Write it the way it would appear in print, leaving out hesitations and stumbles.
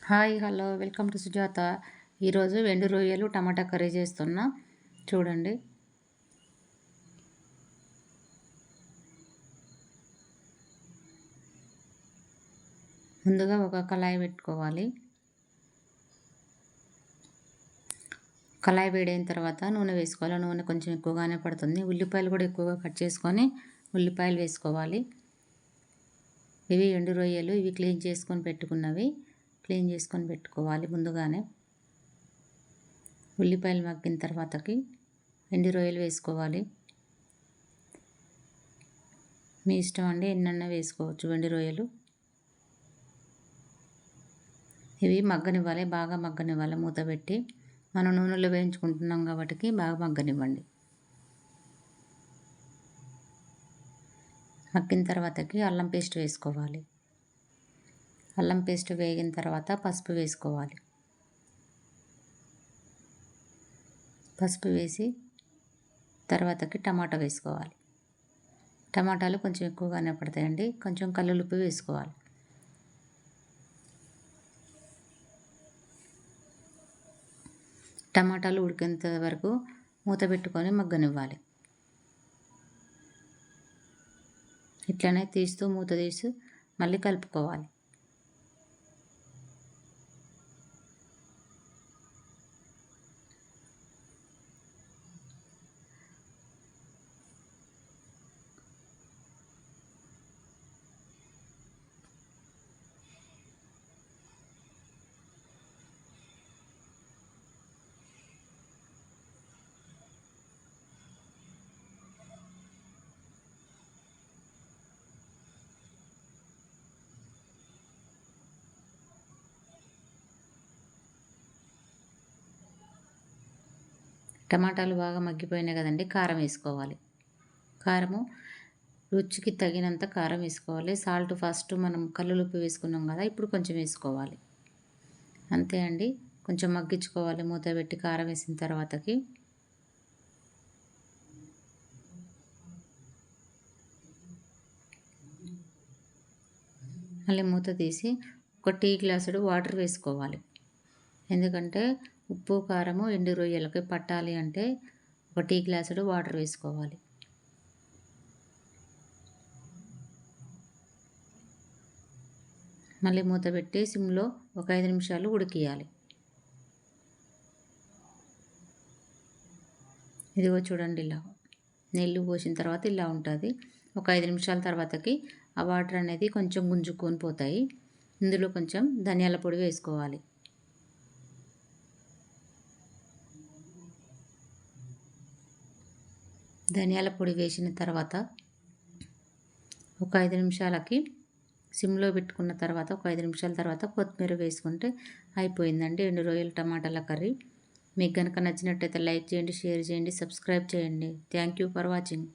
Hi hello welcome to Sujatha. ఈరోజు ఎండు రొయ్యలు టమాటా కర్రీ చేస్తున్నా. చూడండి. ముందుగా ఒక కళాయి పెట్టుకోవాలి. కళాయి వేడైన తర్వాత నూనె వేసుకోవాలి. నూనె కొంచెం ఎక్కువగానే పడుతుంది. ఉల్లిపాయలు కూడా ఎక్కువగా కట్ చేసుకొని ఉల్లిపాయలు వేసుకోవాలి. ఇవి ఎండు రొయ్యలు, ఇవి క్లీన్ చేసుకొని పెట్టుకోవాలి ముందుగానే. ఉల్లిపాయలు మగ్గిన తర్వాతకి ఎండు రొయ్యలు వేసుకోవాలి. మీ ఇష్టం అండి, ఎన్నన్నా వేసుకోవచ్చు ఎండు రొయ్యలు. ఇవి మగ్గనివ్వాలి, బాగా మగ్గనివ్వాలి. మూత పెట్టి మనం నూనెలో వేయించుకుంటున్నాం కాబట్టి బాగా మగ్గనివ్వండి. మగ్గిన తర్వాతకి అల్లం పేస్ట్ వేసుకోవాలి. అల్లం పేస్ట్ వేగిన తర్వాత పసుపు వేసుకోవాలి. పసుపు వేసి తర్వాతకి టమాటా వేసుకోవాలి. టమాటాలు కొంచెం ఎక్కువగానే పడతాయండి. కొంచెం కల్లులుప్పు వేసుకోవాలి. టమాటాలు ఉడికేంత వరకు మూత పెట్టుకొని మగ్గనివ్వాలి. ఇట్లనే తీస్తూ మూత తీసి మళ్ళీ కలుపుకోవాలి. టమాటాలు బాగా మగ్గిపోయినాయి కదండి. కారం వేసుకోవాలి. కారము రుచికి తగినంత కారం వేసుకోవాలి. సాల్ట్ ఫస్ట్ మనం కల్లులుప్పు వేసుకున్నాం కదా, ఇప్పుడు కొంచెం వేసుకోవాలి. అంతే అండి. కొంచెం మగ్గించుకోవాలి మూత పెట్టి కారం వేసిన తర్వాతకి. మళ్ళీ మూత తీసి ఒక టీ గ్లాసుడు వాటర్ వేసుకోవాలి. ఎందుకంటే ఉప్పు కారము ఎండు రొయ్యలకి పట్టాలి అంటే ఒక టీ గ్లాసుడు వాటర్ వేసుకోవాలి. మళ్ళీ మూత పెట్టి సిమ్లో ఒక 5 నిమిషాలు ఉడికియాలి. ఇదిగో చూడండి, ఇలా నీళ్ళు పోసిన తర్వాత ఇలా ఉంటుంది. ఒక 5 నిమిషాల తర్వాతకి ఆ వాటర్ అనేది కొంచెం గుంజుకొని పోతాయి. ఇందులో కొంచెం ధనియాల పొడి వేసుకోవాలి. ధనియాల పొడి వేసిన తర్వాత ఒక 5 నిమిషాలకి సిమ్లో పెట్టుకున్న తర్వాత ఒక 5 నిమిషాల తర్వాత కొత్తిమీర వేసుకుంటే అయిపోయిందండి ఎండు రొయ్యలు టమాటాల కర్రీ. మీకు కనుక నచ్చినట్టయితే లైక్ చేయండి, షేర్ చేయండి, సబ్స్క్రైబ్ చేయండి. Thank you for watching.